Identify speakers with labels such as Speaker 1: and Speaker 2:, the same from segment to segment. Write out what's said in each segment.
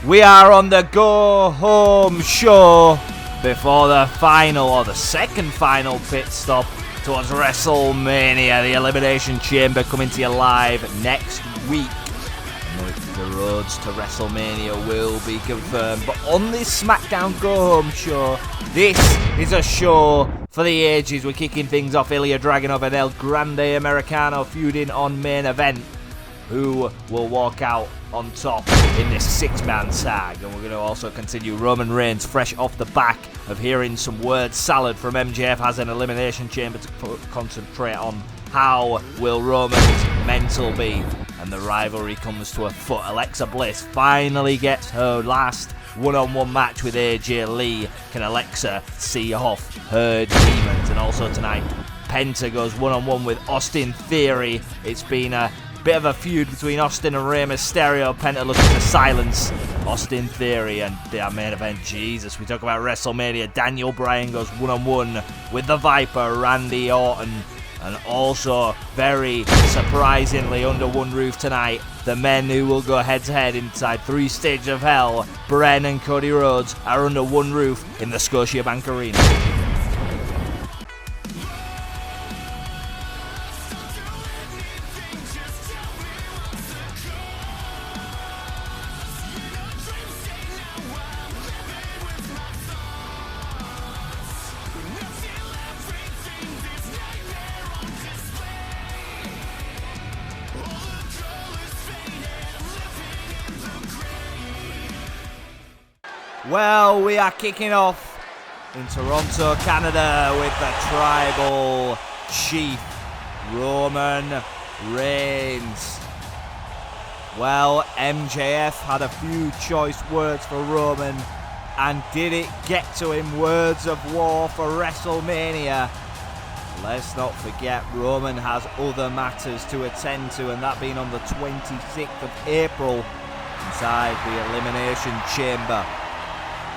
Speaker 1: We are on the go-home show before the final, or the second final pit stop towards WrestleMania. The Elimination Chamber coming to you live next week. The roads to WrestleMania will be confirmed. But on this SmackDown go-home show, this is a show for the ages. We're kicking things off. Ilia Dragunov and El Grande Americano feuding on main event. Who will walk out on top in this six-man tag. And we're going to also continue Roman Reigns, fresh off the back of hearing some word salad from MJF, has an Elimination Chamber to concentrate on. How will Roman's mental be? And the rivalry comes to a foot. Alexa Bliss finally gets her last one-on-one match with AJ Lee. Can Alexa see off her demons? And also tonight, Penta goes one-on-one with Austin Theory. It's been a bit of a feud between Austin and Rey Mysterio. Penta looking to silence Austin Theory. And their main event, Jesus, we talk about WrestleMania. Daniel Bryan goes one-on-one with the Viper, Randy Orton. And also, very surprisingly, under one roof tonight, the men who will go head-to-head inside three stages of hell, Bryan and Cody Rhodes, are under one roof in the Scotiabank Arena. Well, we are kicking off in Toronto, Canada with the Tribal Chief, Roman Reigns. Well, MJF had a few choice words for Roman, and did it get to him? Words of war for WrestleMania. Let's not forget, Roman has other matters to attend to, and that being on the 26th of April inside the Elimination Chamber.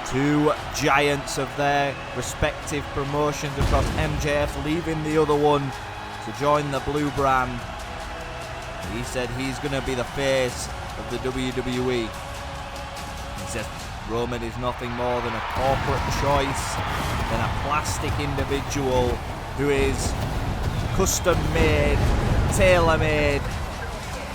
Speaker 1: Two giants of their respective promotions across, MJF leaving the other one to join the blue brand. He said he's going to be the face of the WWE. He says Roman is nothing more than a corporate choice, than a plastic individual who is custom made, tailor made,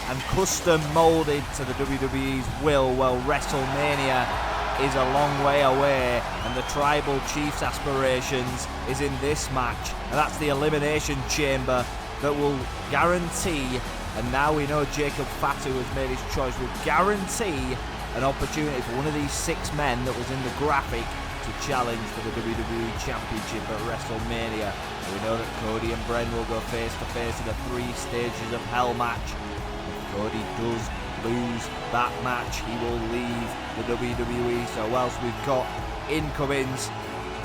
Speaker 1: and custom molded to the WWE's will. Well, WrestleMania is a long way away, and the Tribal Chief's aspirations is in this match, and that's the Elimination Chamber that will guarantee, and now we know Jacob Fatu has made his choice, will guarantee an opportunity for one of these six men that was in the graphic to challenge for the WWE Championship at WrestleMania. We know that Cody and Bryan will go face to face in a 3 stages of hell match. If Cody does lose that match, he will leave the WWE. So whilst we've got incomings,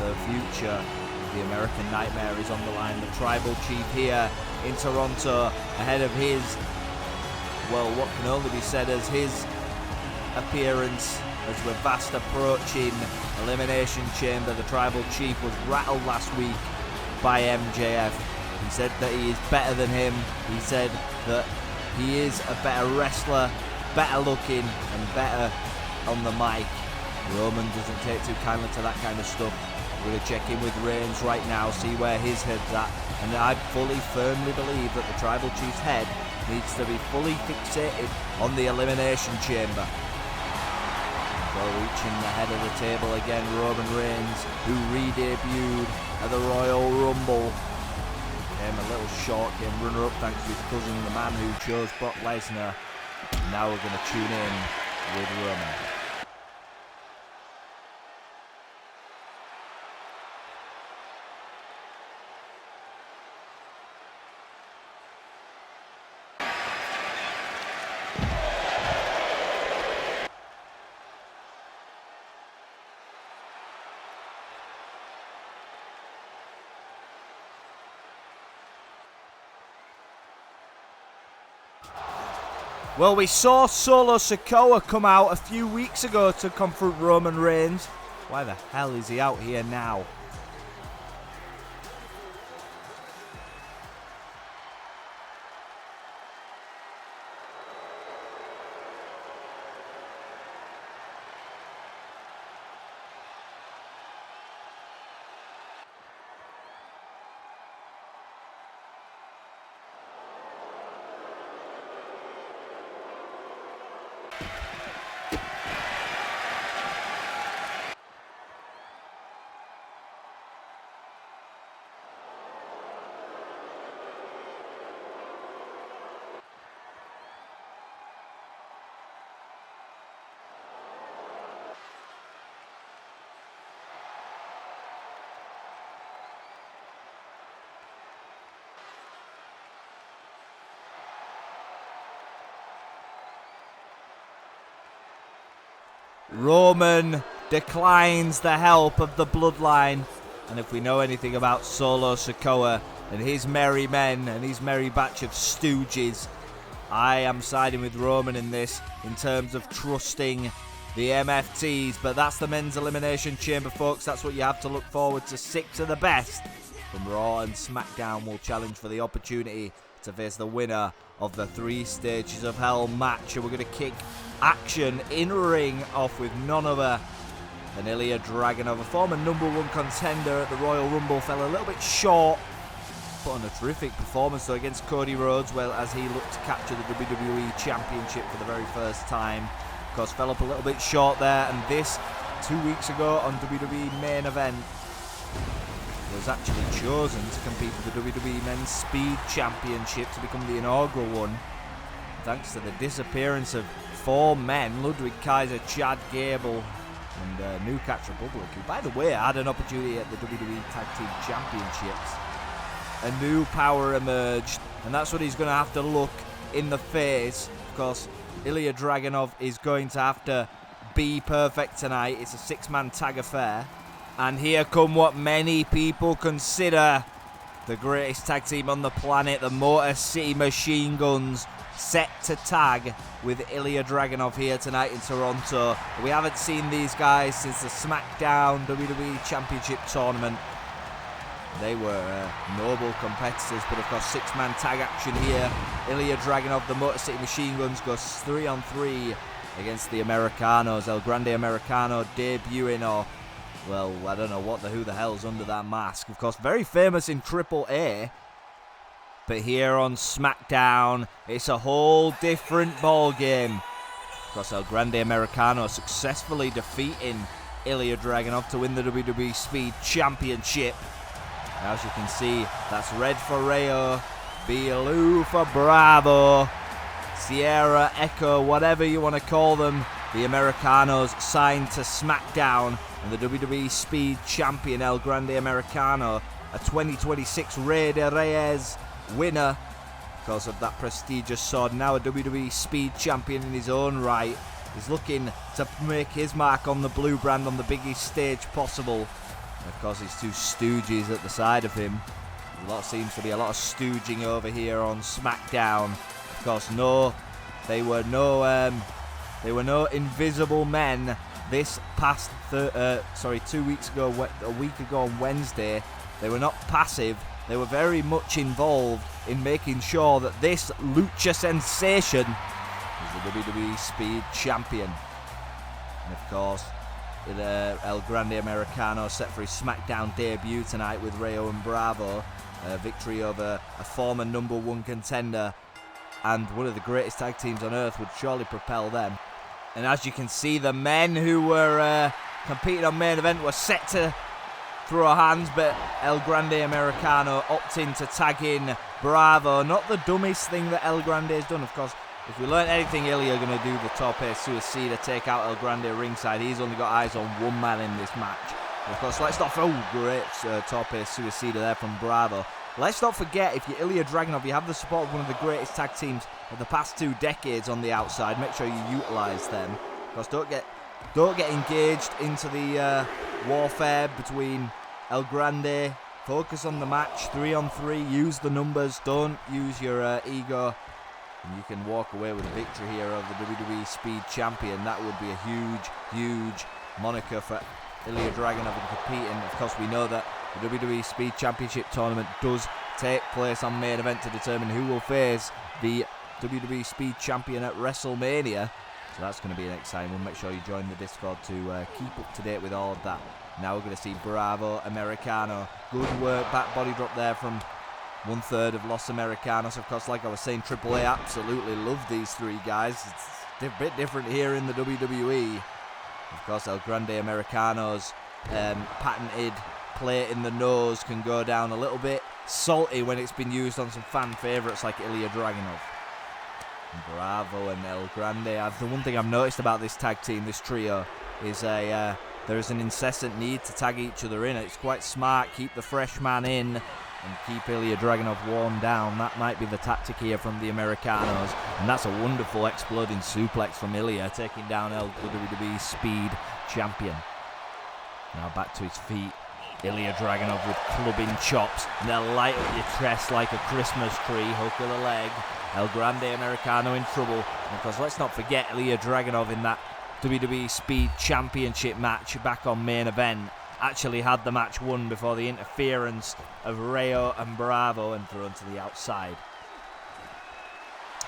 Speaker 1: the future of the American Nightmare is on the line. The Tribal Chief here in Toronto ahead of his, well, what can only be said as his appearance as we're fast approaching Elimination Chamber. The Tribal Chief was rattled last week by MJF. He said that he is better than him. He said that he is a better wrestler, better looking, and better on the mic. Roman doesn't take too kindly to that kind of stuff. We're going to check in with Reigns right now, see where his head's at, and I firmly believe that the Tribal Chief's head needs to be fully fixated on the Elimination Chamber. So reaching the head of the table again, Roman Reigns, who re-debuted at the Royal Rumble. Came a little short, came runner-up thanks to his cousin, the man who chose Brock Lesnar. Now we're going to tune in with Roman. Well, we saw Solo Sakoa come out a few weeks ago to confront Roman Reigns. Why the hell is he out here now? Roman declines the help of the Bloodline. And if we know anything about Solo Sakoa and his merry men and his merry batch of stooges, I am siding with Roman in this in terms of trusting the MFTs. But that's the men's Elimination Chamber, folks. That's what you have to look forward to. 6 of the best from Raw and SmackDown will challenge for the opportunity to face the winner of the 3 Stages of Hell match. And we're going to kick action in ring off with none other than Ilia Dragunov, a former #1 contender at the Royal Rumble. Fell a little bit short. Put on a terrific performance though against Cody Rhodes, well, as he looked to capture the WWE Championship for the very first time. Of course, fell up a little bit short there, and this 2 weeks ago on WWE Main Event was actually chosen to compete for the WWE Men's Speed Championship to become the inaugural one, thanks to the disappearance of 4 men: Ludwig Kaiser, Chad Gable, and New Catch Republic, who, by the way, had an opportunity at the WWE Tag Team Championships. A new power emerged, and that's what he's going to have to look in the face. Of course, Ilia Dragunov is going to have to be perfect tonight. It's a 6-man tag affair. And here come what many people consider the greatest tag team on the planet, the Motor City Machine Guns, set to tag with Ilia Dragunov here tonight in Toronto. We haven't seen these guys since the SmackDown WWE Championship Tournament. They were noble competitors, but of course 6-man tag action here. Ilia Dragunov, the Motor City Machine Guns, goes 3-on-3 against the Americanos. El Grande Americano debuting, or, well, I don't know who the hell's under that mask. Of course, very famous in AAA. But here on SmackDown, it's a whole different ball game. Of course, El Grande Americano successfully defeating Ilia Dragunov to win the WWE Speed Championship. Now, as you can see, that's red for Rayo, blue for Bravo, Sierra, Echo, whatever you want to call them. The Americanos signed to SmackDown, and the WWE Speed Champion El Grande Americano, a 2026 Rey de Reyes winner because of that prestigious sword, now a WWE Speed Champion in his own right. He's looking to make his mark on the blue brand on the biggest stage possible. And of course, his 2 stooges at the side of him. Seems to be a lot of stooging over here on SmackDown. Of course, they were no invisible men this past 2 weeks ago, a week ago on Wednesday. They were not passive. They were very much involved in making sure that this lucha sensation is the WWE Speed Champion. And of course, El Grande Americano set for his SmackDown debut tonight with Rayo and Bravo. A victory over a former #1 contender and one of the greatest tag teams on earth would surely propel them. And as you can see, the men who were competing on Main Event were set to throw hands, but El Grande Americano opting to tag in Bravo. Not the dumbest thing that El Grande has done, of course. If we learn anything, Ilia are going to do the Tope Suicida, take out El Grande ringside. He's only got eyes on one man in this match. And of course, let's not great Tope Suicida there from Bravo. Let's not forget, if you're Ilia Dragunov, you have the support of one of the greatest tag teams of the past 2 decades on the outside. Make sure you utilise them. Of course, don't get engaged into the warfare between El Grande. Focus on the match, 3-on-3. Use the numbers. Don't use your ego. And you can walk away with a victory here over the WWE Speed Champion. That would be a huge, huge moniker for Ilia Dragunov in competing. Of course, we know that the WWE Speed Championship tournament does take place on Main Event to determine who will face the WWE Speed Champion at WrestleMania. So that's going to be an exciting one. Make sure you join the Discord to keep up to date with all of that. Now we're going to see Bravo Americano. Good work, back body drop there from 1/3 of Los Americanos. Of course, like I was saying, AAA absolutely love these 3 guys. It's a bit different here in the WWE. Of course, El Grande Americano's patented plate in the nose can go down a little bit salty when it's been used on some fan favourites like Ilia Dragunov. Bravo and El Grande. The one thing I've noticed about this tag team, this trio, is there is an incessant need to tag each other in. It's quite smart. Keep the fresh man in. and keep Ilia Dragunov worn down. That might be the tactic here from the Americanos. And that's a wonderful exploding suplex from Ilia, taking down WWE Speed Champion. Now back to his feet. Ilia Dragunov with clubbing chops. And they'll light up your chest like a Christmas tree. Hook of the leg. El Grande Americano in trouble. And of course, let's not forget Ilia Dragunov in that WWE Speed Championship match back on main event. Actually had the match won before the interference of Rayo and Bravo and thrown to the outside.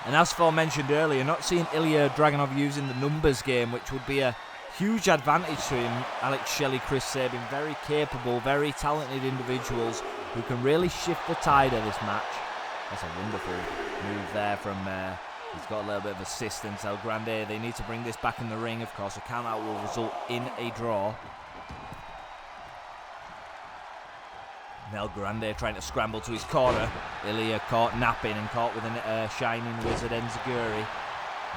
Speaker 1: And as mentioned earlier, not seeing Ilia Dragunov using the numbers game, which would be a huge advantage to him. Alex Shelley, Chris Sabin, very capable, very talented individuals who can really shift the tide of this match. That's a wonderful move there from, he's got a little bit of assistance. El Grande, they need to bring this back in the ring. Of course, a count out will result in a draw. El Grande trying to scramble to his corner. Ilia caught napping and caught with a shining wizard enziguri.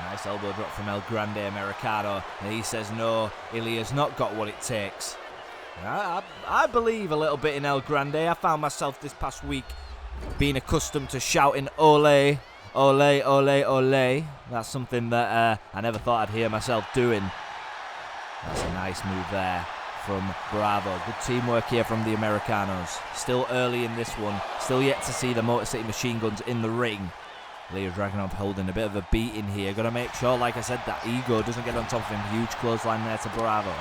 Speaker 1: Nice elbow drop from El Grande Americano. And he says no, Ilia's not got what it takes. I believe a little bit in El Grande. I found myself this past week being accustomed to shouting ole, ole, ole, ole. That's something that I never thought I'd hear myself doing. That's a nice move there from Bravo. Good teamwork here from the Americanos. Still early in this one. Still yet to see the Motor City Machine Guns in the ring. Ilia Dragunov holding a bit of a beating here. Got to make sure, like I said, that ego doesn't get on top of him. Huge clothesline there to Bravo.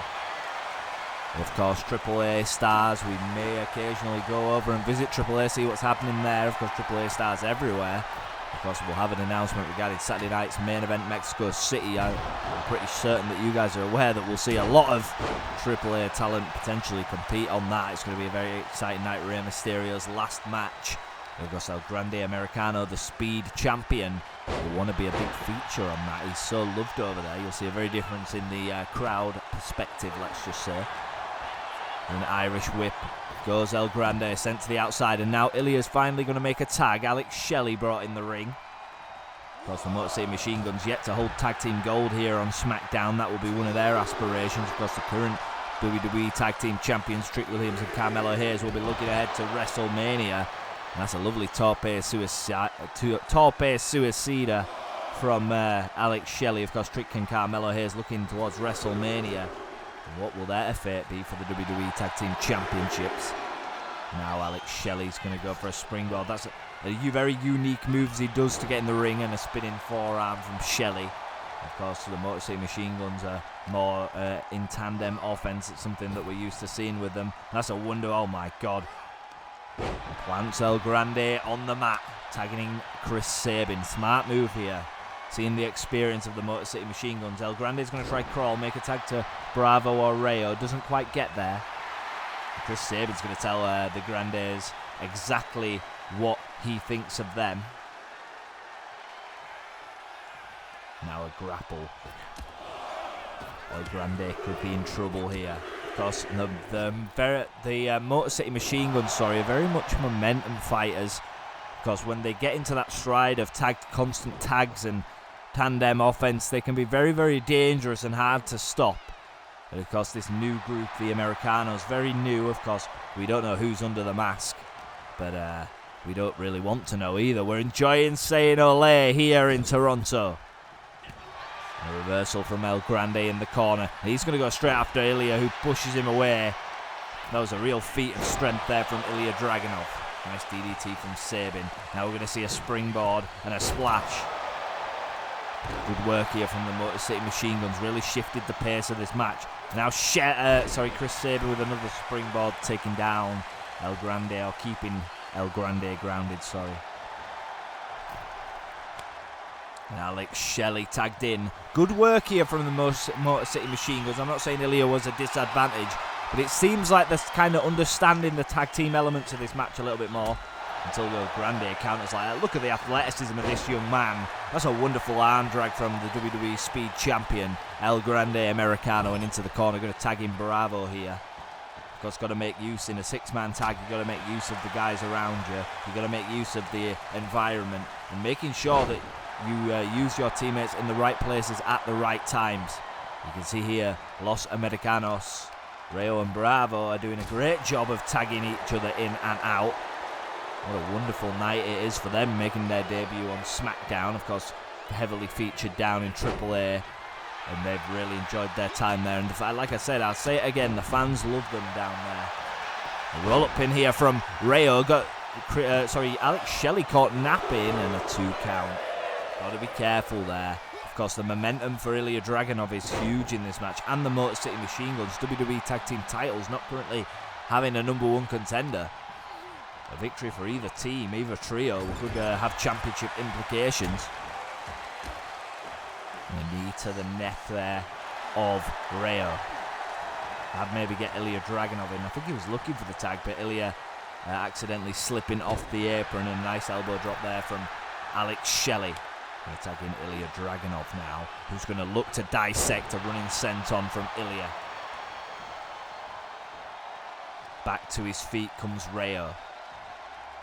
Speaker 1: Of course, AAA stars. We may occasionally go over and visit AAA, see what's happening there. Of course, AAA stars everywhere. Of course, we'll have an announcement regarding Saturday night's main event, Mexico City. I'm pretty certain that you guys are aware that we'll see a lot of AAA talent potentially compete on that. It's going to be a very exciting night. Rey Mysterio's last match. Of course, El Grande Americano, the Speed Champion, will want to be a big feature on that. He's so loved over there. You'll see a very difference in the crowd perspective, let's just say. An Irish whip. Goes El Grande, sent to the outside, and now Ilia's finally going to make a tag. Alex Shelley brought in the ring. Of course, the Motor City Machine Guns yet to hold tag team gold here on SmackDown. That will be one of their aspirations. Of course, the current WWE Tag Team Champions, Trick Williams and Carmelo Hayes, will be looking ahead to WrestleMania. And that's a lovely torpe suicida from Alex Shelley. Of course, Trick and Carmelo Hayes looking towards WrestleMania. And what will their fate be for the WWE Tag Team Championships? Now Alex Shelley's going to go for a springboard. That's a very unique moves he does to get in the ring, and a spinning forearm from Shelley. Of course, the Motor City Machine Guns are more in tandem offense. It's something that we're used to seeing with them. That's a wonder. Oh my God. Plants El Grande on the mat, tagging Chris Sabin. Smart move here. Seeing the experience of the Motor City Machine Guns. El Grande's going to try crawl, make a tag to Bravo or Rayo. Doesn't quite get there. Chris Sabin's going to tell the Grandes exactly what he thinks of them. Now a grapple. El Grande could be in trouble here. Of course, the Motor City Machine Guns, are very much momentum fighters. Because when they get into that stride of constant tags and tandem offense, they can be very, very dangerous and hard to stop. But of course, this new group, the Americanos, very new. Of course, we don't know who's under the mask, but we don't really want to know either. We're enjoying saying ole here in Toronto. A reversal from El Grande in the corner. He's going to go straight after Ilia, who pushes him away. That was a real feat of strength there from Ilia Dragunov. Nice DDT from Sabin. Now we're going to see a springboard and a splash. Good work here from the Motor City Machine Guns. Really shifted the pace of this match. Now Chris Sabin with another springboard, taking down El Grande, or keeping El Grande grounded, And Alex Shelley tagged in. Good work here from the Motor City Machine Guns. I'm not saying Ilia was a disadvantage, but it seems like they're kind of understanding the tag team elements of this match a little bit more. Until El Grande counters like that. Look at the athleticism of this young man. That's a wonderful arm drag from the WWE Speed Champion, El Grande Americano, and into the corner. Going to tag in Bravo here. Of course, got to make use in a six-man tag. You've got to make use of the guys around you. You've got to make use of the environment and making sure that you use your teammates in the right places at the right times. You can see here, Los Americanos, Rayo and Bravo are doing a great job of tagging each other in and out. What a wonderful night it is for them, making their debut on SmackDown. Of course, heavily featured down in AAA, and they've really enjoyed their time there. And like I said, I'll say it again, the fans love them down there. A roll-up pin here from Rayo. Alex Shelley caught napping and a 2 count. Got to be careful there. Of course, the momentum for Ilia Dragunov is huge in this match, and the Motor City Machine Guns, WWE Tag Team titles, not currently having a #1 contender. A victory for either team, either trio, could have championship implications. And a knee to the neck there of Rayo. I'd maybe get Ilia Dragunov in. I think he was looking for the tag, but Ilia accidentally slipping off the apron, and a nice elbow drop there from Alex Shelley. They're tagging Ilia Dragunov now, who's going to look to dissect a running senton from Ilia. Back to his feet comes Rayo.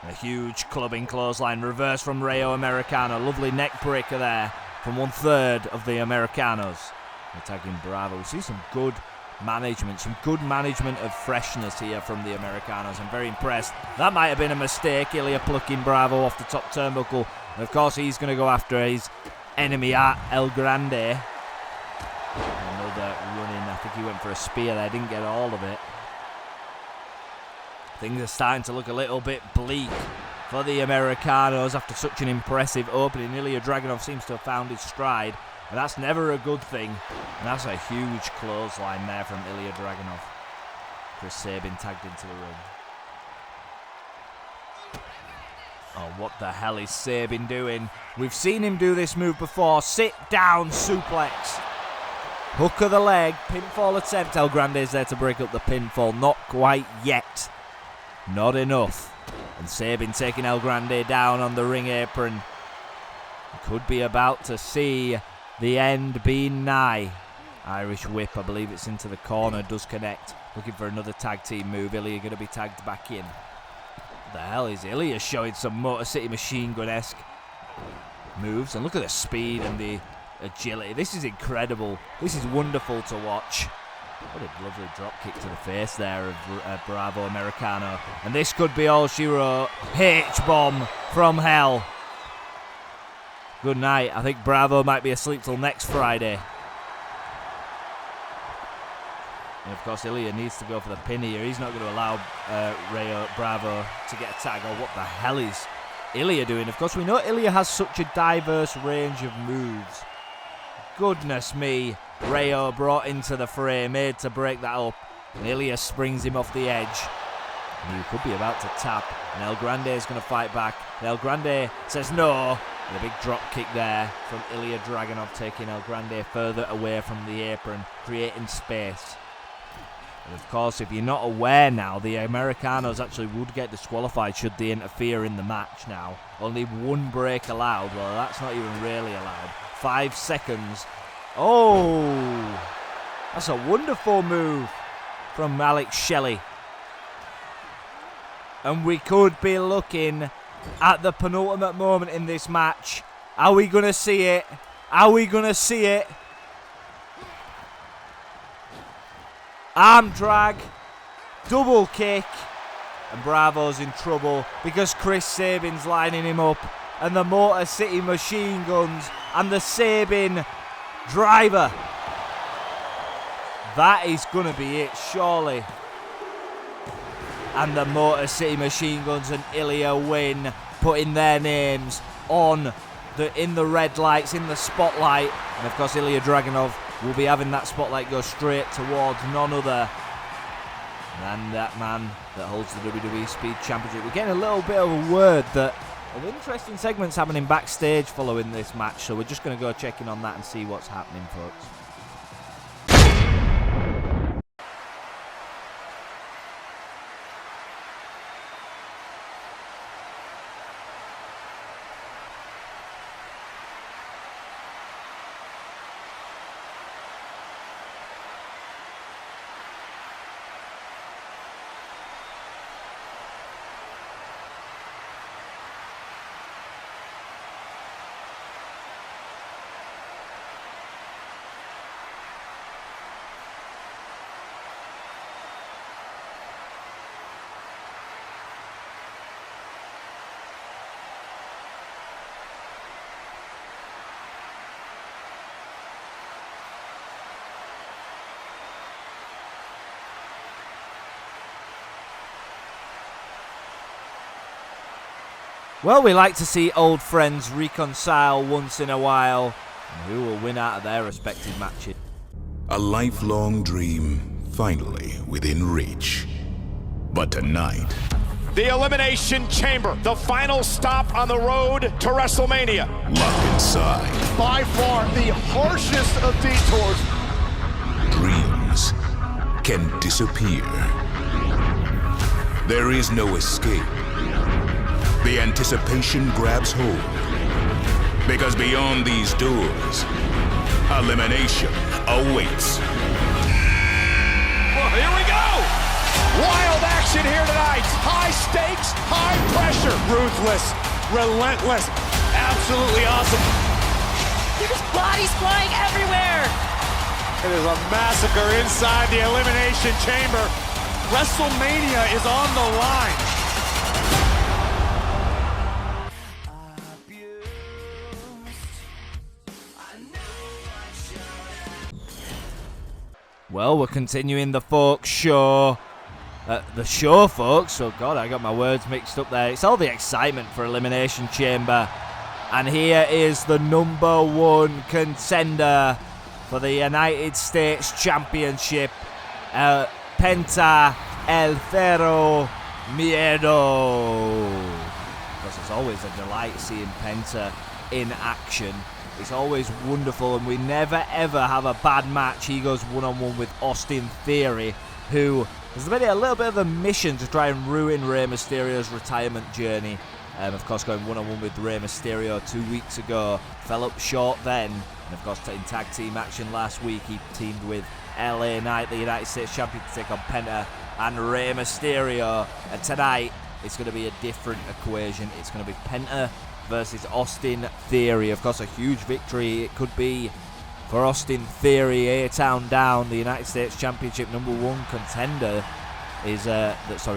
Speaker 1: A huge clubbing clothesline, reverse from Rayo Americano. Lovely neck breaker there from 1/3 of the Americanos. They're tagging Bravo. We see some good management of freshness here from the Americanos. I'm very impressed. That might have been a mistake, Ilia plucking Bravo off the top turnbuckle. And of course, he's going to go after his enemy, El Grande. Another running, I think he went for a spear there, didn't get all of it. Things are starting to look a little bit bleak for the Americanos after such an impressive opening. Ilia Dragunov seems to have found his stride, but that's never a good thing. And that's a huge clothesline there from Ilia Dragunov. Chris Sabin tagged into the ring. Oh, what the hell is Sabin doing? We've seen him do this move before. Sit down suplex. Hook of the leg. Pinfall attempt. El Grande is there to break up the pinfall. Not quite yet. Not enough. And Sabin taking El Grande down on the ring apron. Could be about to see the end being nigh. Irish whip, I believe it's into the corner. Does connect. Looking for another tag team move. Ilia going to be tagged back in. What the hell is Ilia showing some Motor City Machine Gun-esque moves? And look at the speed and the agility. This is incredible. This is wonderful to watch. What a lovely drop kick to the face there of Bravo Americano. And this could be all she wrote. H-bomb from hell. Good night. I think Bravo might be asleep till next Friday. And of course, Ilia needs to go for the pin here. He's not going to allow Rayo Bravo to get a tag. Oh, what the hell is Ilia doing? Of course, we know Ilia has such a diverse range of moves. Goodness me. Rayo brought into the fray, made to break that up. And Ilia springs him off the edge. And he could be about to tap. And El Grande is going to fight back. And El Grande says no. And a big drop kick there from Ilia Dragunov, taking El Grande further away from the apron, creating space. And of course, if you're not aware now, the Americanos actually would get disqualified should they interfere in the match now. Only one break allowed. Well, that's not even really allowed. 5 seconds. Oh, that's a wonderful move from Alex Shelley. And we could be looking at the penultimate moment in this match. Are we going to see it? Are we going to see it? Arm drag, double kick, and Bravo's in trouble because Chris Sabin's lining him up, and the Motor City Machine Guns and the Sabin driver. That is going to be it, surely. And the Motor City Machine Guns and Ilia win, putting their names on in the red lights, in the spotlight. And of course, Ilia Dragunov will be having that spotlight go straight towards none other than that man that holds the WWE Speed Championship. We're getting a little bit of a word that an interesting segment's happening backstage following this match, so we're just going to go check in on that and see what's happening, folks. Well, we like to see old friends reconcile once in a while. And who will win out of their respective matches?
Speaker 2: A lifelong dream finally within reach. But tonight,
Speaker 3: the Elimination Chamber, the final stop on the road to WrestleMania.
Speaker 2: locked inside,
Speaker 3: By far the harshest of detours.
Speaker 2: dreams can disappear. There is no escape. The anticipation grabs hold. Because beyond these doors, elimination awaits.
Speaker 3: Well, here we go! Wild action here tonight. High stakes, high pressure. Ruthless, relentless, absolutely awesome.
Speaker 4: There's bodies flying everywhere!
Speaker 3: It is a massacre inside the Elimination Chamber. WrestleMania is on the line.
Speaker 1: Well, we're continuing the folks show. The show, folks. Oh, God, I got my words mixed up there. It's all the excitement for Elimination Chamber. And here is the #1 contender for the United States Championship. Penta El Cero Miedo. Because it's always a delight seeing Penta in action. It's always wonderful, and we never ever have a bad match. He goes one-on-one with Austin Theory, who has made it a little bit of a mission to try and ruin Rey Mysterio's retirement journey. Of course, going one-on-one with Rey Mysterio 2 weeks ago, fell up short then. And of course, in tag team action last week, he teamed with LA Knight, the United States Champion, to take on Penta and Rey Mysterio. And tonight, it's going to be a different equation. It's going to be Penta versus Austin Theory. Of course, a huge victory it could be for Austin Theory. A-Town down, the United States Championship #1 contender is the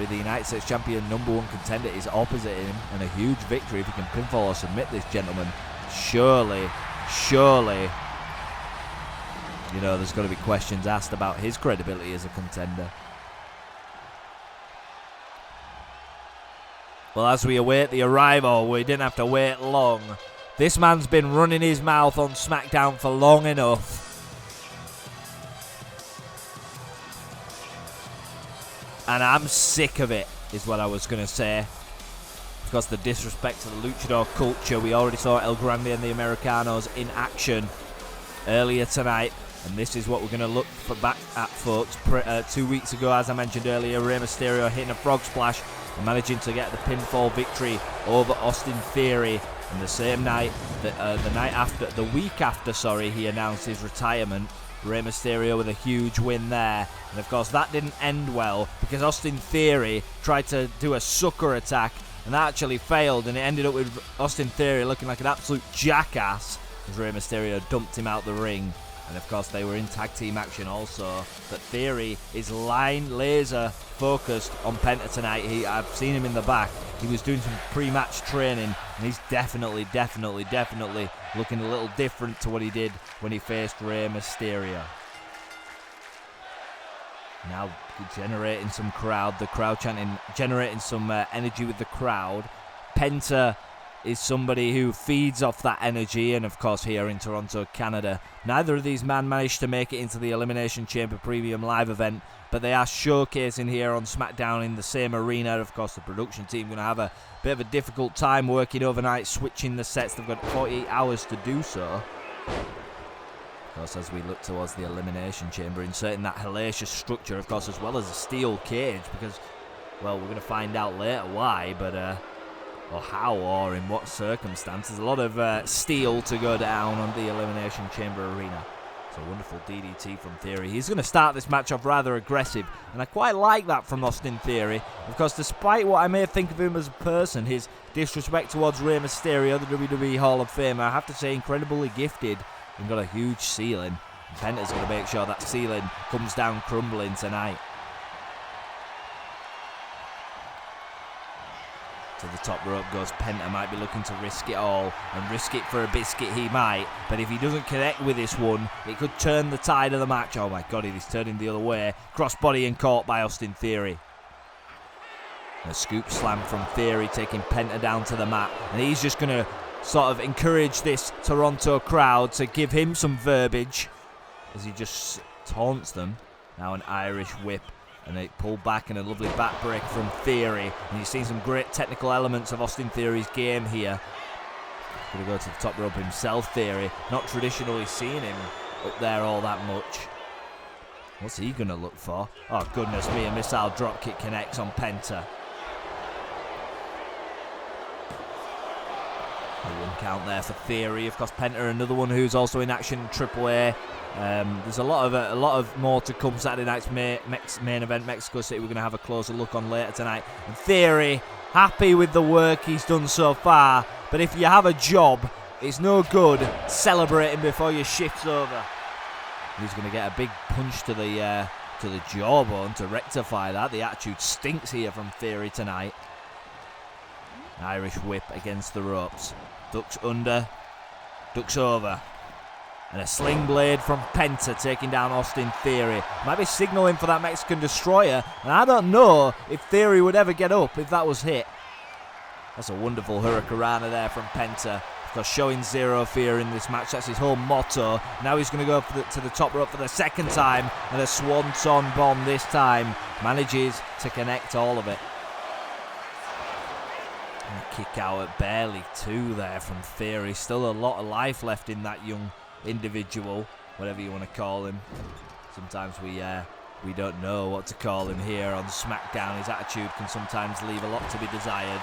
Speaker 1: United States Champion #1 contender is opposite him, and a huge victory if he can pinfall or submit this gentleman. Surely, you know, there's going to be questions asked about his credibility as a contender. Well, as we await the arrival, we didn't have to wait long. This man's been running his mouth on SmackDown for long enough. And I'm sick of it, is what I was going to say. Because the disrespect to the luchador culture, we already saw El Grande and the Americanos in action earlier tonight. And this is what we're going to look back at, folks. 2 weeks ago, as I mentioned earlier, Rey Mysterio hitting a frog splash and managing to get the pinfall victory over Austin Theory. And the same night, the week after, he announced his retirement. Rey Mysterio with a huge win there. And of course, that didn't end well because Austin Theory tried to do a sucker attack and that actually failed, and it ended up with Austin Theory looking like an absolute jackass as Rey Mysterio dumped him out the ring. And of course, they were in tag team action also. But Theory is laser focused on Penta tonight. I've seen him in the back. He was doing some pre-match training, and he's definitely looking a little different to what he did when he faced Rey Mysterio. Now generating some crowd, the crowd chanting, generating some energy with the crowd. Penta is somebody who feeds off that energy, and of course here in Toronto, Canada, neither of these men managed to make it into the Elimination Chamber Premium Live event, but they are showcasing here on SmackDown in the same arena. Of course, the production team going to have a bit of a difficult time working overnight, switching the sets. They've got 48 hours to do so. Of course, as we look towards the Elimination Chamber, inserting that hellacious structure, of course, as well as a steel cage, because, well, we're going to find out later why, but or how or in what circumstances. A lot of steel to go down on the Elimination Chamber arena. It's a wonderful DDT from Theory. He's going to start this match off rather aggressive, and I quite like that from Austin Theory. Of course, despite what I may think of him as a person, his disrespect towards Rey Mysterio, the WWE Hall of Famer, I have to say incredibly gifted and got a huge ceiling. And Penta's going to make sure that ceiling comes down crumbling tonight. To the top rope goes Penta. Might be looking to risk it all, and risk it for a biscuit he might, but if he doesn't connect with this one, it could turn the tide of the match. Oh my god, he's turning the other way. Crossbody and caught by Austin Theory. A scoop slam from Theory, taking Penta down to the mat. And he's just going to sort of encourage this Toronto crowd to give him some verbiage as he just taunts them. Now an Irish whip. And they pull back, and a lovely back break from Theory. And you've seen some great technical elements of Austin Theory's game here. Going to go to the top rope himself, Theory. Not traditionally seen him up there all that much. What's he going to look for? Oh, goodness me, a missile dropkick connects on Penta. A 1 count there for Theory. Of course, Penta, another one who's also in action in AAA. There's a lot of more to come. Saturday night's main event, Mexico City. We're going to have a closer look on later tonight. And Theory, happy with the work he's done so far. But if you have a job, it's no good celebrating before your shift's over. He's going to get a big punch to the jawbone to rectify that. The attitude stinks here from Theory tonight. Irish whip against the ropes. Ducks under, ducks over. And a sling blade from Penta taking down Austin Theory. Might be signaling for that Mexican Destroyer. And I don't know if Theory would ever get up if that was hit. That's a wonderful hurricanrana there from Penta. Of course, showing zero fear in this match. That's his whole motto. Now he's going to go to the top rope for the second time. And a swanton bomb this time. Manages to connect all of it. And a kick out at barely 2 there from Theory. Still a lot of life left in that young individual, whatever you want to call him. Sometimes we don't know what to call him here on SmackDown. His attitude can sometimes leave a lot to be desired.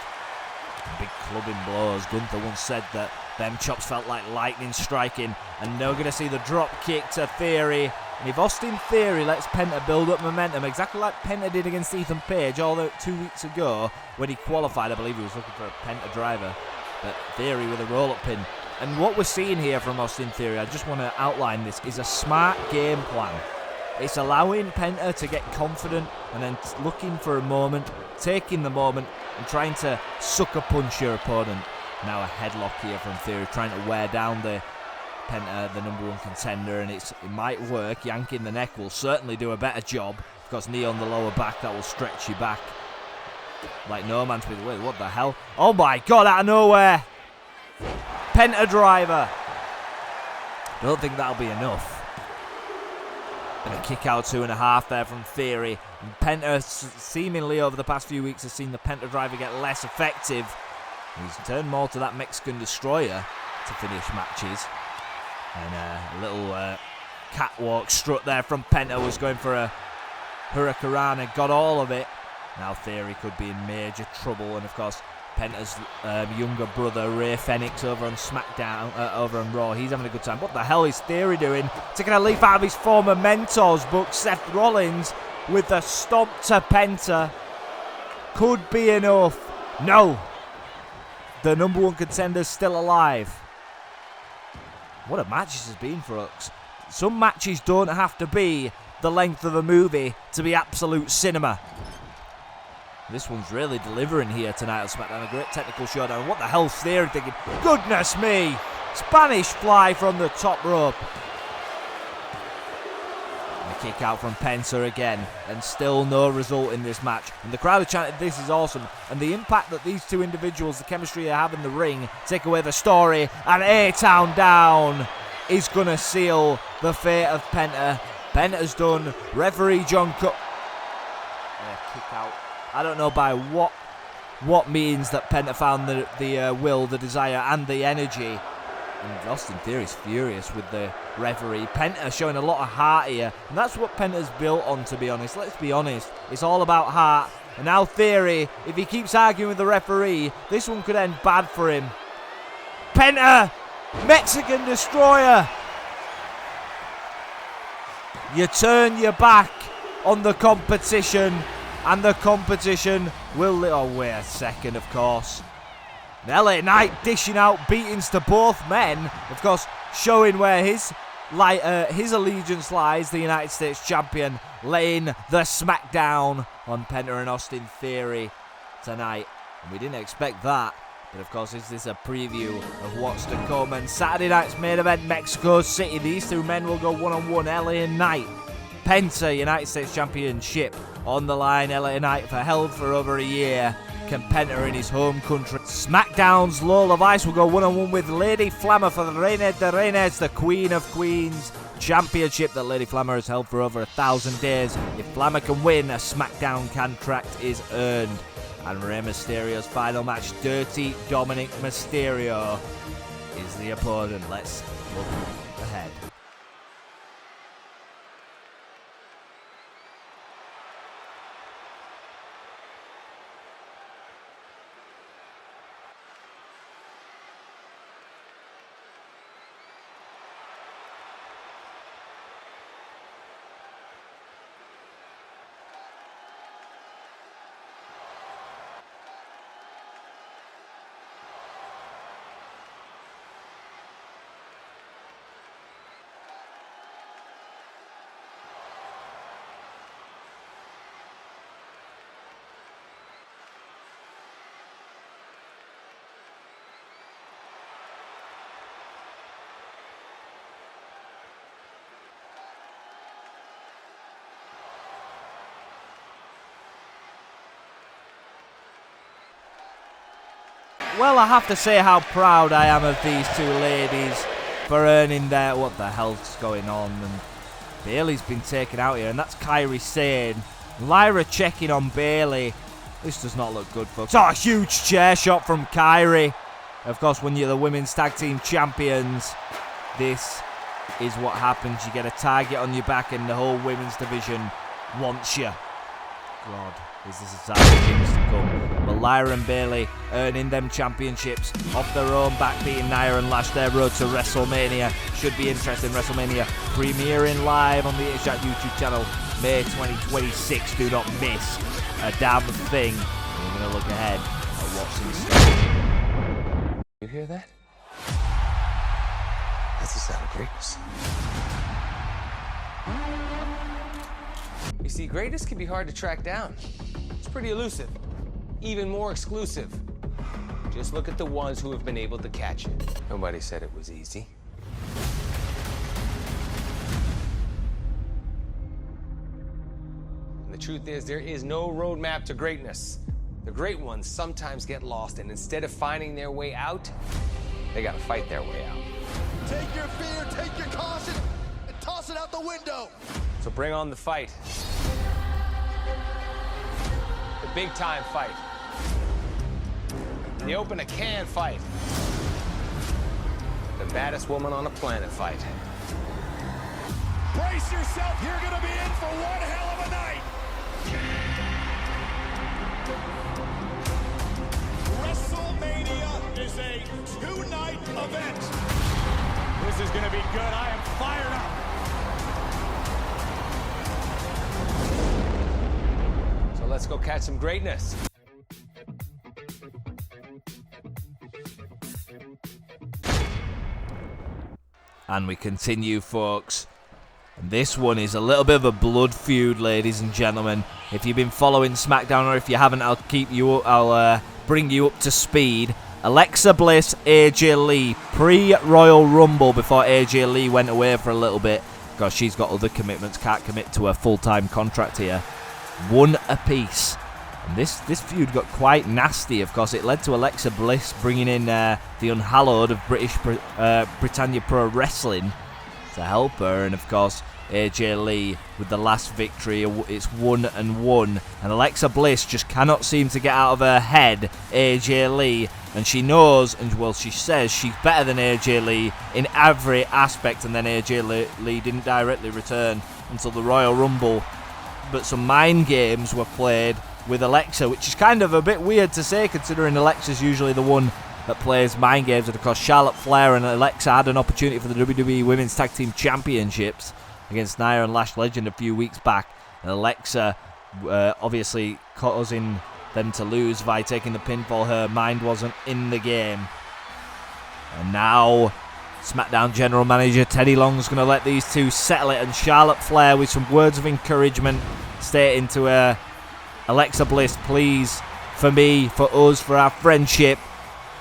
Speaker 1: Big clubbing blows. Gunther once said that them chops felt like lightning striking, and now we're going to see the drop kick to Theory. And if Austin Theory lets Penta build up momentum, exactly like Penta did against Ethan Page all 2 weeks ago when he qualified, I believe he was looking for a Penta driver, but Theory with a roll-up pin. And what we're seeing here from Austin Theory, I just want to outline this, is a smart game plan. It's allowing Penta to get confident and then looking for a moment, taking the moment and trying to sucker punch your opponent. Now a headlock here from Theory, trying to wear down the Penta, the number 1 contender, and it might work. Yanking the neck will certainly do a better job. Of course, knee on the lower back, that will stretch you back like no man's business. Wait, what the hell? Oh my God, out of nowhere! Penta driver. Don't think that'll be enough. And a kick out 2.5 there from Theory. And Penta seemingly over the past few weeks has seen the Penta driver get less effective. He's turned more to that Mexican Destroyer to finish matches. And a little catwalk strut there from Penta was going for a hurricanrana, got all of it. Now Theory could be in major trouble, and of course Penta's younger brother Ray Fenix over on SmackDown, over on Raw, he's having a good time. What the hell is Theory doing? Taking a leaf out of his former mentor's book, Seth Rollins, with the stomp to Penta. Could be enough. No. The number 1 contender's still alive. What a match this has been for us. Some matches don't have to be the length of a movie to be absolute cinema. This one's really delivering here tonight on SmackDown. A great technical showdown. What the hell's Theory thinking? Goodness me! Spanish fly from the top rope. And a kick out from Penta again. And still no result in this match. And the crowd are chanting, this is awesome. And the impact that these two individuals, the chemistry they have in the ring, take away the story. And A-Town down is going to seal the fate of Penta. Penta's done. Referee John Cook. And a kick out. I don't know by what means that Penta found the will, the desire, and the energy. And Austin Theory's furious with the referee. Penta showing a lot of heart here, and that's what Penta's built on, to be honest. Let's be honest. It's all about heart. And now Theory, if he keeps arguing with the referee, this one could end bad for him. Penta! Mexican Destroyer! You turn your back on the competition. And the competition will... Oh, wait a second, of course. LA Knight dishing out beatings to both men. Of course, showing where his allegiance lies. The United States champion laying the smackdown on Penta and Austin Theory tonight. And we didn't expect that. But, of course, is this a preview of what's to come? And Saturday night's main event, Mexico City. These two men will go one-on-one. LA Knight, Penta, United States Championship on the line. LA Knight for held for over a year. Can Penta in his home country. SmackDown's Lola Vice will go one-on-one with Lady Flammer for the Reina de Reinas, the Queen of Queens championship that Lady Flammer has held for over 1,000 days. If Flammer can win, a SmackDown contract is earned. And Rey Mysterio's final match, Dirty Dominic Mysterio, is the opponent. Let's look ahead. Well, I have to say how proud I am of these two ladies for earning their... What the hell's going on? And Bayley's been taken out here, and that's Kairi Sane. Lyra checking on Bayley. This does not look good, folks. Oh, a huge chair shot from Kairi. Of course, when you're the women's tag team champions, this is what happens. You get a target on your back, and the whole women's division wants you. God, is this a sign of things to come? But Lyra and Bayley earning them championships off their own back, beating Nia and Lash. Their road to WrestleMania should be interesting. WrestleMania premiering live on the YouTube channel May 2026. Do not miss a damn thing. We're going to look ahead at what's in store.
Speaker 5: You hear that? That's the sound of greatness. You see, greatness can be hard to track down. It's pretty elusive, even more exclusive. Just look at the ones who have been able to catch it. Nobody said it was easy. And the truth is, there is no roadmap to greatness. The great ones sometimes get lost, and instead of finding their way out, they gotta fight their way out.
Speaker 3: Take your fear, take your caution, and toss it out the window.
Speaker 5: So bring on the fight. The big time fight. The open a can fight. The baddest woman on the planet fight.
Speaker 3: Brace yourself, you're gonna be in for one hell of a night. WrestleMania is a two-night event. This is gonna be good. I am fired up.
Speaker 5: So let's go catch some greatness.
Speaker 1: And we continue, folks. And this one is a little bit of a blood feud, ladies and gentlemen. If you've been following SmackDown, or if you haven't, I'll bring you up to speed. Alexa Bliss, AJ Lee, pre-Royal Rumble, before AJ Lee went away for a little bit because she's got other commitments, can't commit to a full-time contract here. One apiece. And this feud got quite nasty. Of course, it led to Alexa Bliss bringing in the unhallowed of Britannia Pro Wrestling to help her. And of course, AJ Lee with the last victory. It's 1-1. And Alexa Bliss just cannot seem to get out of her head AJ Lee. And she knows, and well, she says she's better than AJ Lee in every aspect. And then AJ Lee didn't directly return until the Royal Rumble. But some mind games were played with Alexa, which is kind of a bit weird to say, considering Alexa's usually the one that plays mind games. And of course, Charlotte Flair and Alexa had an opportunity for the WWE Women's Tag Team Championships against Nia and Lash Legend a few weeks back. And Alexa obviously causing them to lose by taking the pinfall. Her mind wasn't in the game. And now SmackDown General Manager Teddy Long's going to let these two settle it. And Charlotte Flair, with some words of encouragement, stating to her, Alexa Bliss, please, for me, for us, for our friendship,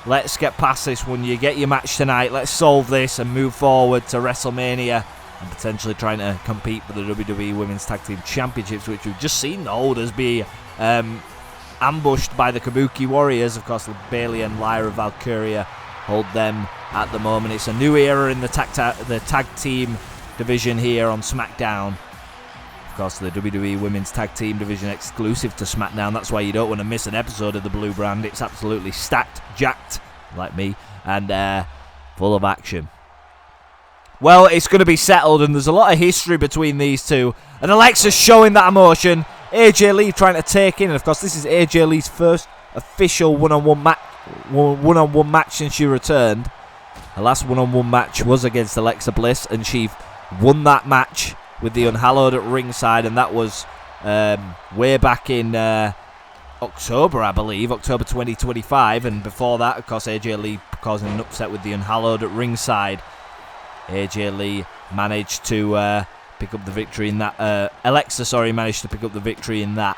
Speaker 1: let's get past this one. You get your match tonight. Let's solve this and move forward to WrestleMania. and potentially trying to compete for the WWE Women's Tag Team Championships, which we've just seen the holders be ambushed by the Kabuki Warriors. Of course, Bayley and Lyra Valkyria hold them at the moment. It's a new era in the tag team division here on SmackDown. Of course, the WWE Women's Tag Team division exclusive to SmackDown. That's why you don't want to miss an episode of the Blue Brand. It's absolutely stacked, jacked, like me, and full of action. Well, it's going to be settled, and there's a lot of history between these two. And Alexa's showing that emotion. AJ Lee trying to take in, and of course, this is AJ Lee's first official one-on-one match since she returned. Her last one-on-one match was against Alexa Bliss, and she won that match with the Unhallowed at ringside, and that was way back in October, I believe, October 2025. And before that, of course, AJ Lee causing an upset with the Unhallowed at ringside. AJ Lee managed to pick up the victory in that. Alexa, managed to pick up the victory in that.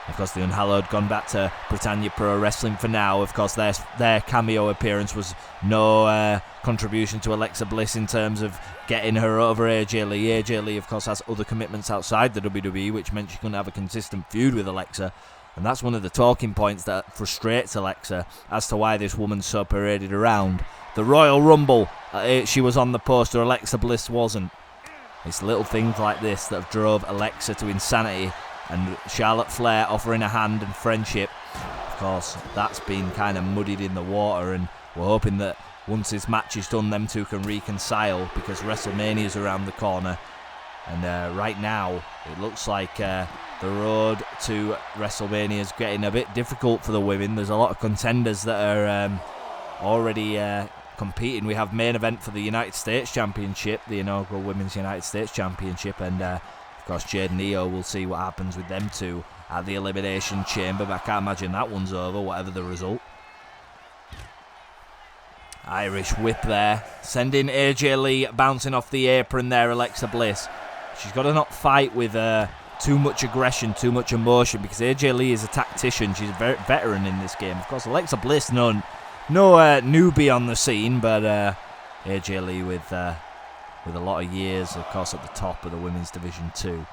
Speaker 1: Of course, the Unhallowed gone back to Britannia Pro Wrestling for now. Of course, their cameo appearance was no contribution to Alexa Bliss in terms of getting her over AJ Lee. AJ Lee, of course, has other commitments outside the WWE, which meant she couldn't have a consistent feud with Alexa. And that's one of the talking points that frustrates Alexa as to why this woman's so paraded around. The Royal Rumble, she was on the poster, Alexa Bliss wasn't. It's little things like this that have drove Alexa to insanity, and Charlotte Flair offering a hand and friendship. Of course, that's been kind of muddied in the water, and we're hoping that once this match is done, them two can reconcile, because WrestleMania's around the corner. And right now, it looks like the road to WrestleMania is getting a bit difficult for the women. There's a lot of contenders that are already competing. We have main event for the United States Championship, the inaugural Women's United States Championship, and of course Jade and Io, we'll see what happens with them two at the Elimination Chamber, but I can't imagine that one's over, whatever the result. Irish whip there, sending AJ Lee bouncing off the apron there, Alexa Bliss. She's got to not fight with too much aggression, too much emotion, because AJ Lee is a tactician. She's a very veteran in this game. Of course, Alexa Bliss, no newbie on the scene, but AJ Lee with a lot of years, of course, at the top of the women's division too.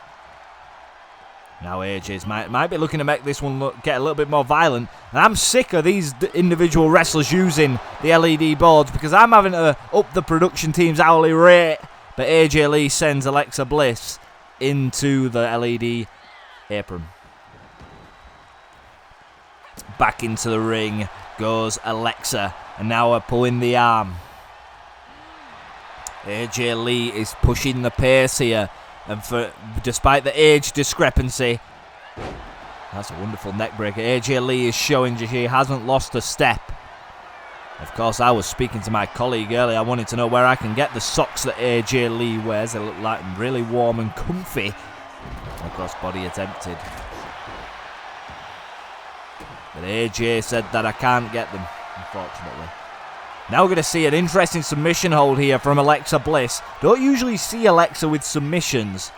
Speaker 1: Now AJ's might be looking to make this one get a little bit more violent, and I'm sick of these individual wrestlers using the LED boards, because I'm having to up the production team's hourly rate. But AJ Lee sends Alexa Bliss into the LED apron. Back into the ring goes Alexa, and now we're pulling the arm. AJ Lee is pushing the pace here, and despite the age discrepancy, that's a wonderful neck breaker. AJ Lee is showing she hasn't lost a step. Of course, I was speaking to my colleague earlier. I wanted to know where I can get the socks that AJ Lee wears. They look like really warm and comfy. And of course, body attempted. But AJ said that I can't get them, unfortunately. Now we're going to see an interesting submission hold here from Alexa Bliss. Don't usually see Alexa with submissions.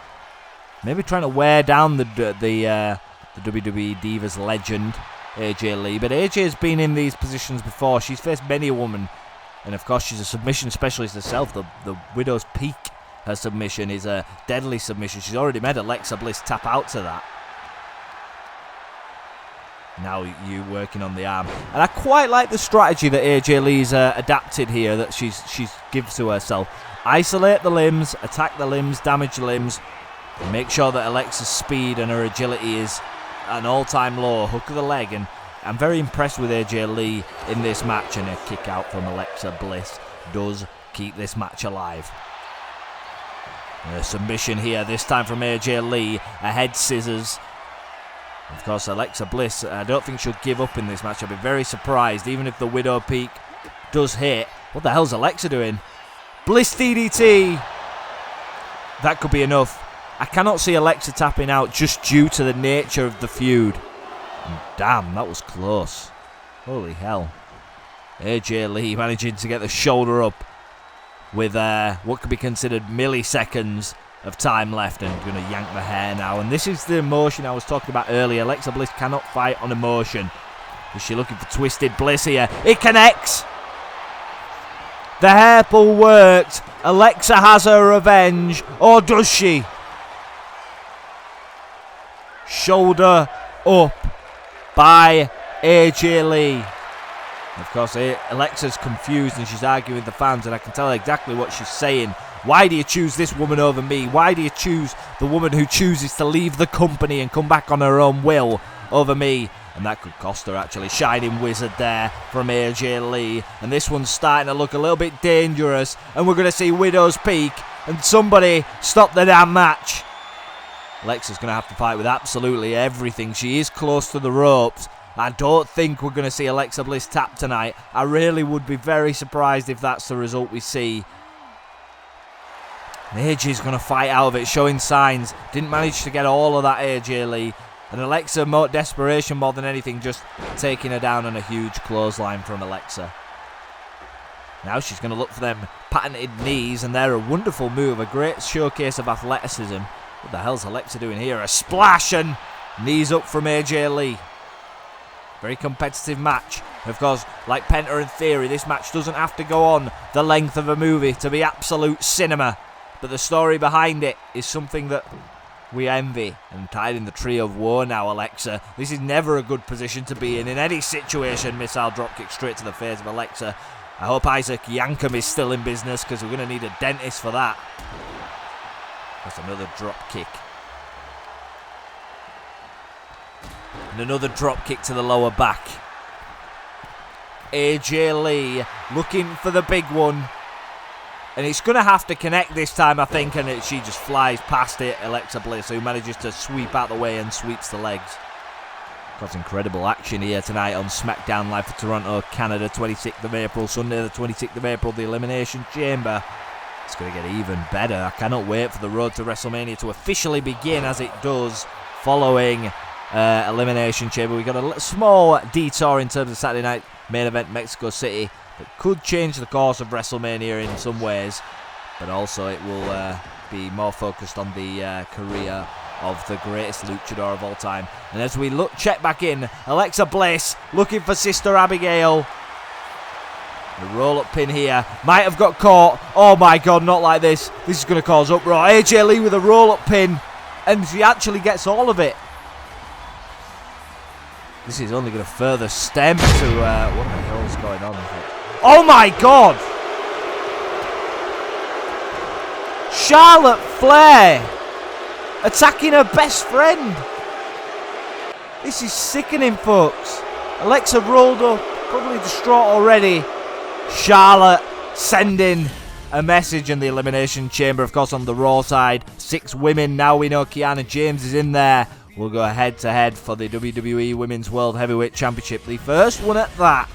Speaker 1: Maybe trying to wear down the WWE Divas legend, AJ Lee. But AJ's been in these positions before. She's faced many a woman. And of course, she's a submission specialist herself. The Widow's Peak, her submission, is a deadly submission. She's already made Alexa Bliss tap out to that. Now you working on the arm. And I quite like the strategy that AJ Lee's adapted here, that she's gives to herself. Isolate the limbs, attack the limbs, damage the limbs. And make sure that Alexa's speed and her agility is at an all-time low. Hook of the leg. And I'm very impressed with AJ Lee in this match. And a kick out from Alexa Bliss does keep this match alive. A submission here, this time from AJ Lee. A head scissors. Of course, Alexa Bliss, I don't think she'll give up in this match. I'll be very surprised, even if the Widow Peak does hit. What the hell's Alexa doing? Bliss DDT. That could be enough. I cannot see Alexa tapping out just due to the nature of the feud. And damn, that was close. Holy hell. AJ Lee managing to get the shoulder up with what could be considered milliseconds of time left, and going to yank the hair now. And this is the emotion I was talking about earlier. Alexa Bliss cannot fight on emotion. Is she looking for Twisted Bliss here? It connects. The hair pull worked. Alexa has her revenge, or does she? Shoulder up by AJ Lee. Of course, Alexa's confused and she's arguing with the fans, and I can tell exactly what she's saying. Why do you choose this woman over me? Why do you choose the woman who chooses to leave the company and come back on her own will over me? And that could cost her, actually. Shining Wizard there from AJ Lee. And this one's starting to look a little bit dangerous. And we're going to see Widow's Peak. And somebody stop the damn match. Alexa's going to have to fight with absolutely everything. She is close to the ropes. I don't think we're going to see Alexa Bliss tap tonight. I really would be very surprised if that's the result we see. AJ's going to fight out of it, showing signs. Didn't manage to get all of that, AJ Lee. And Alexa, more desperation more than anything, just taking her down on a huge clothesline from Alexa. Now she's going to look for them patented knees, and they're a wonderful move, a great showcase of athleticism. What the hell's Alexa doing here? A splash, and knees up from AJ Lee. Very competitive match. Of course, like Penta in theory, this match doesn't have to go on the length of a movie to be absolute cinema. But the story behind it is something that we envy. And tied in the tree of woe now, Alexa. This is never a good position to be in any situation. Missile dropkick straight to the face of Alexa. I hope Isaac Yankem is still in business, because we're going to need a dentist for that. That's another drop kick. And another drop kick to the lower back. AJ Lee looking for the big one. And it's going to have to connect this time, I think, and she just flies past it, Alexa Bliss, who manages to sweep out the way and sweeps the legs. Got incredible action here tonight on SmackDown live for Toronto, Canada, 26th of April, Sunday the 26th of April, the Elimination Chamber. It's going to get even better. I cannot wait for the road to WrestleMania to officially begin, as it does, following Elimination Chamber. We got a small detour in terms of Saturday night main event, Mexico City. That could change the course of WrestleMania in some ways, but also it will be more focused on the career of the greatest luchador of all time. And as we check back in, Alexa Bliss looking for Sister Abigail. The roll-up pin here might have got caught. Oh my God, not like this. This is going to cause uproar. AJ Lee with a roll-up pin, and she actually gets all of it. This is only going to further stem to what the hell is going on with it. Oh my God! Charlotte Flair attacking her best friend. This is sickening, folks. Alexa rolled up, probably distraught already. Charlotte sending a message in the Elimination Chamber, of course, on the Raw side. 6 women. Now we know Kiana James is in there. We'll go head-to-head for the WWE Women's World Heavyweight Championship. The first one at that.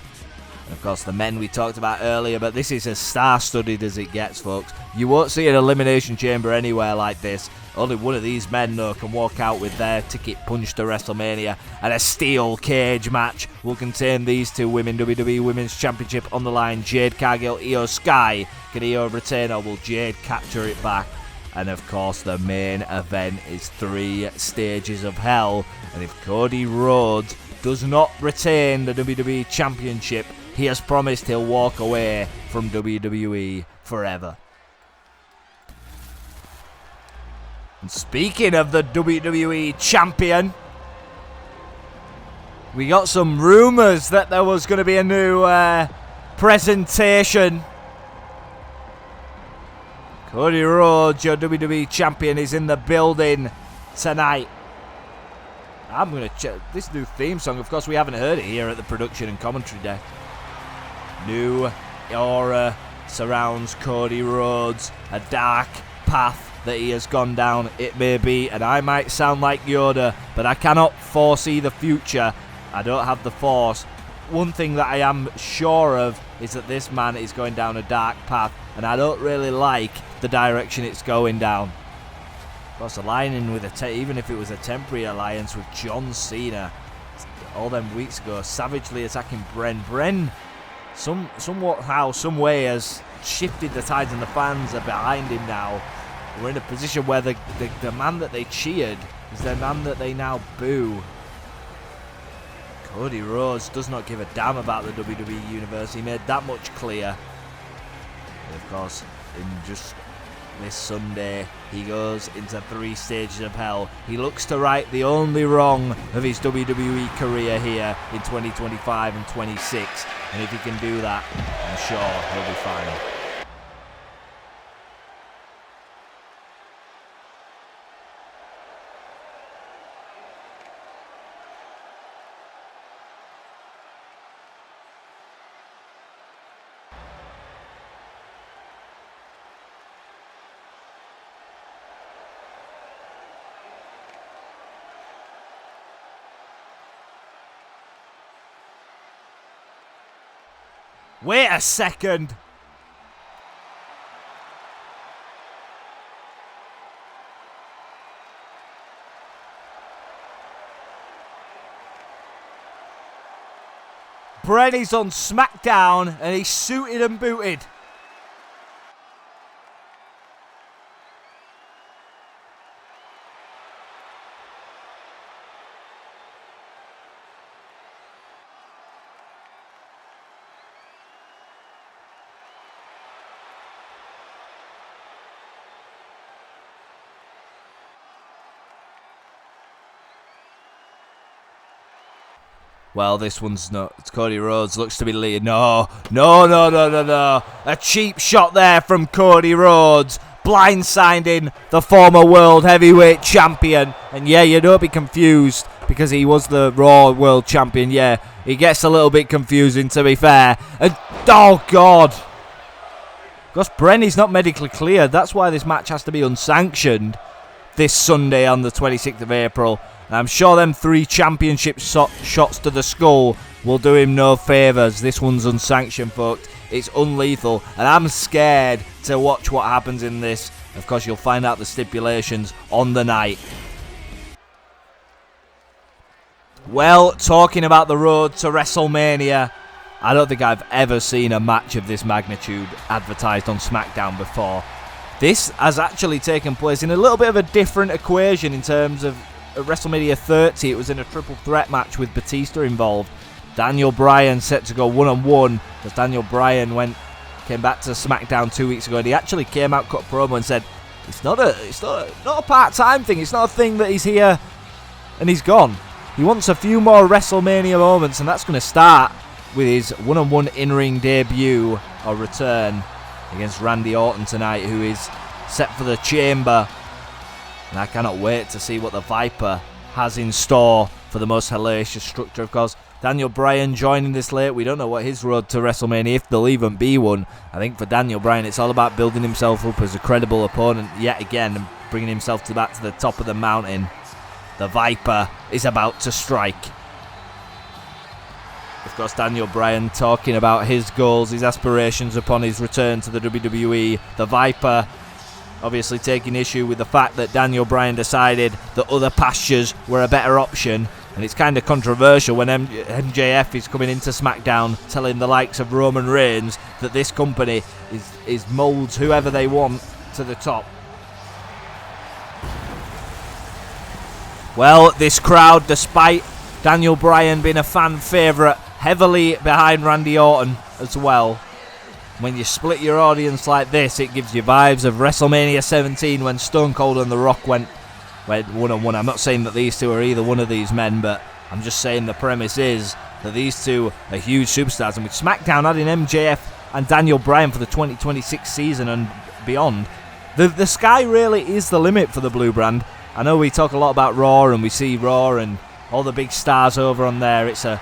Speaker 1: And of course, the men we talked about earlier, but this is as star-studded as it gets, folks. You won't see an Elimination Chamber anywhere like this. Only one of these men, though, can walk out with their ticket punched to WrestleMania. And a steel cage match will contain these 2 women. WWE Women's Championship on the line. Jade Cargill, Io Sky. Can Io retain, or will Jade capture it back? And of course, the main event is 3 stages of hell. And if Cody Rhodes does not retain the WWE Championship, he has promised he'll walk away from WWE forever. And speaking of the WWE Champion, we got some rumours that there was going to be a new presentation. Cody Rhodes, your WWE Champion, is in the building tonight. I'm going to check this new theme song. Of course, we haven't heard it here at the production and commentary deck. New aura surrounds Cody Rhodes. A dark path that he has gone down, it may be. And I might sound like Yoda, but I cannot foresee the future. I don't have the Force. One thing that I am sure of is that this man is going down a dark path, and I don't really like the direction it's going down. Of course, aligning with even if it was a temporary alliance with John Cena all them weeks ago, savagely attacking Bren. Bren, some way has shifted the tides, and the fans are behind him now. We're in a position where the man that they cheered is the man that they now boo. Cody Rhodes does not give a damn about the WWE Universe. He made that much clear. And of course, in just this Sunday. He goes into 3 stages of hell. He looks to right the only wrong of his WWE career here in 2025 and 26. And if he can do that, I'm sure he'll be fine. Wait a second. Brenny's on SmackDown and he's suited and booted. Well, this one's not. It's Cody Rhodes looks to be leading. No. A cheap shot there from Cody Rhodes. Blindsiding the former World Heavyweight Champion. And yeah, you don't be confused because he was the Raw World Champion. Yeah, he gets a little bit confusing, to be fair. And oh, God. Because Brenny's not medically cleared. That's why this match has to be unsanctioned this Sunday on the 26th of April. I'm sure them 3 championship shots to the skull will do him no favours. This one's unsanctioned, folks. It's unlethal, and I'm scared to watch what happens in this. Of course, you'll find out the stipulations on the night. Well, talking about the road to WrestleMania, I don't think I've ever seen a match of this magnitude advertised on SmackDown before. This has actually taken place in a little bit of a different equation in terms of at WrestleMania 30, it was in a triple threat match with Batista involved. Daniel Bryan set to go one-on-one because Daniel Bryan came back to SmackDown 2 weeks ago and he actually came out, cut a promo and said, it's not a part-time thing, it's not a thing that he's here and he's gone. He wants a few more WrestleMania moments and that's going to start with his one-on-one in-ring debut or return against Randy Orton tonight, who is set for the Chamber. And I cannot wait to see what the Viper has in store for the most hellacious structure. Of course, Daniel Bryan joining this late. We don't know what his road to WrestleMania, if there'll even be one. I think for Daniel Bryan, it's all about building himself up as a credible opponent yet again and bringing himself back to the top of the mountain. The Viper is about to strike. Of course, Daniel Bryan talking about his goals, his aspirations upon his return to the WWE. The Viper obviously taking issue with the fact that Daniel Bryan decided that other pastures were a better option. And it's kind of controversial when MJF is coming into SmackDown telling the likes of Roman Reigns that this company is moulds whoever they want to the top. Well, this crowd, despite Daniel Bryan being a fan favourite, heavily behind Randy Orton as well. When you split your audience like this, it gives you vibes of WrestleMania 17 when Stone Cold and The Rock went one-on-one. I'm not saying that these two are either one of these men, but I'm just saying the premise is that these two are huge superstars. And with SmackDown adding MJF and Daniel Bryan for the 2026 season and beyond, the sky really is the limit for the Blue Brand. I know we talk a lot about Raw and we see Raw and all the big stars over on there. It's a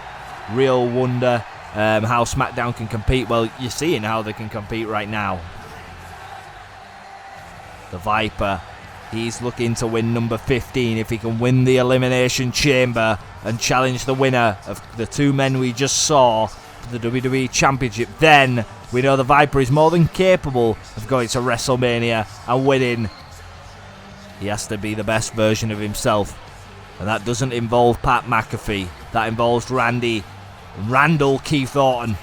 Speaker 1: real wonder how SmackDown can compete. Well, you're seeing how they can compete right now. The Viper, he's looking to win number 15. If he can win the Elimination Chamber and challenge the winner of the 2 men we just saw for the WWE Championship, then we know the Viper is more than capable of going to WrestleMania and winning. He has to be the best version of himself. And that doesn't involve Pat McAfee. That involves Randall Keith Orton.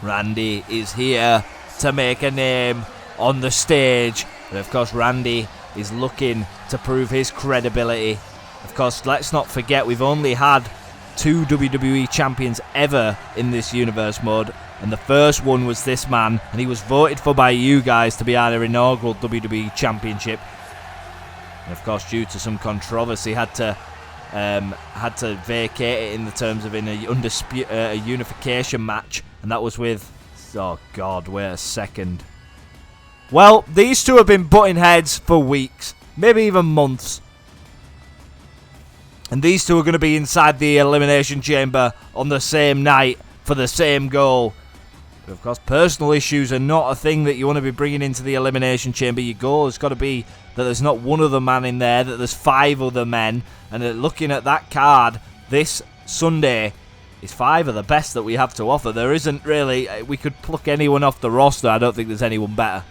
Speaker 1: Randy is here to make a name on the stage. And of course, Randy is looking to prove his credibility. Of course, let's not forget we've only had 2 WWE champions ever in this universe mode. And the first one was this man, and he was voted for by you guys to be our inaugural WWE Championship. And of course, due to some controversy, had to vacate it in the terms of in a unification match, and that was with, oh God, wait a second. Well, these two have been butting heads for weeks, maybe even months. And these two are going to be inside the Elimination Chamber on the same night for the same goal. But of course, personal issues are not a thing that you want to be bringing into the Elimination Chamber. Your goal has got to be that there's not one other man in there, that there's 5 other men. And looking at that card this Sunday, is 5 of the best that we have to offer. There isn't really, we could pluck anyone off the roster. I don't think there's anyone better.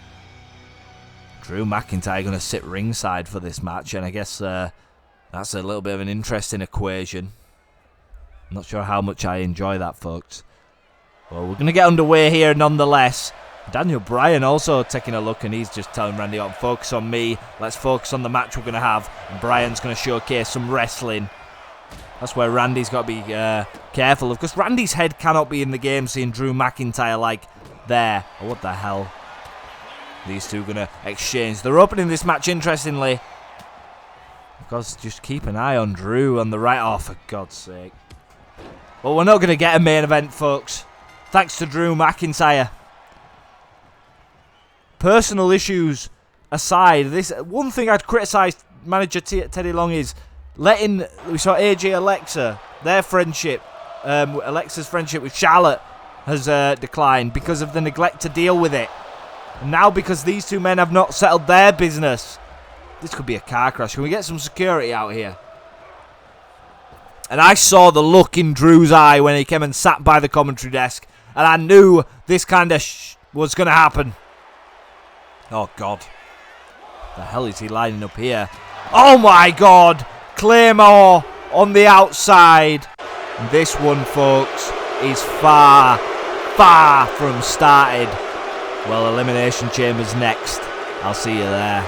Speaker 1: Drew McIntyre going to sit ringside for this match, and I guess that's a little bit of an interesting equation. I'm not sure how much I enjoy that, folks. Well, we're going to get underway here nonetheless. Daniel Bryan also taking a look, and he's just telling Randy Orton, focus on me. Let's focus on the match we're going to have. And Bryan's going to showcase some wrestling. That's where Randy's got to be careful of, because Randy's head cannot be in the game seeing Drew McIntyre like there. Oh, what the hell? These two are going to exchange. They're opening this match interestingly. Of course, just keep an eye on Drew on the right. Oh, for God's sake. Well, we're not going to get a main event, folks. Thanks to Drew McIntyre. Personal issues aside, this one thing I'd criticise manager Teddy Long is letting, we saw AJ Alexa, their friendship, Alexa's friendship with Charlotte has declined because of the neglect to deal with it. And now because these two men have not settled their business, this could be a car crash. Can we get some security out here? And I saw the look in Drew's eye when he came and sat by the commentary desk, and I knew this kind of was going to happen. Oh, God. The hell is he lining up here? Oh, my God. Claymore on the outside. And this one, folks, is far, far from started. Well, Elimination Chamber's next. I'll see you there.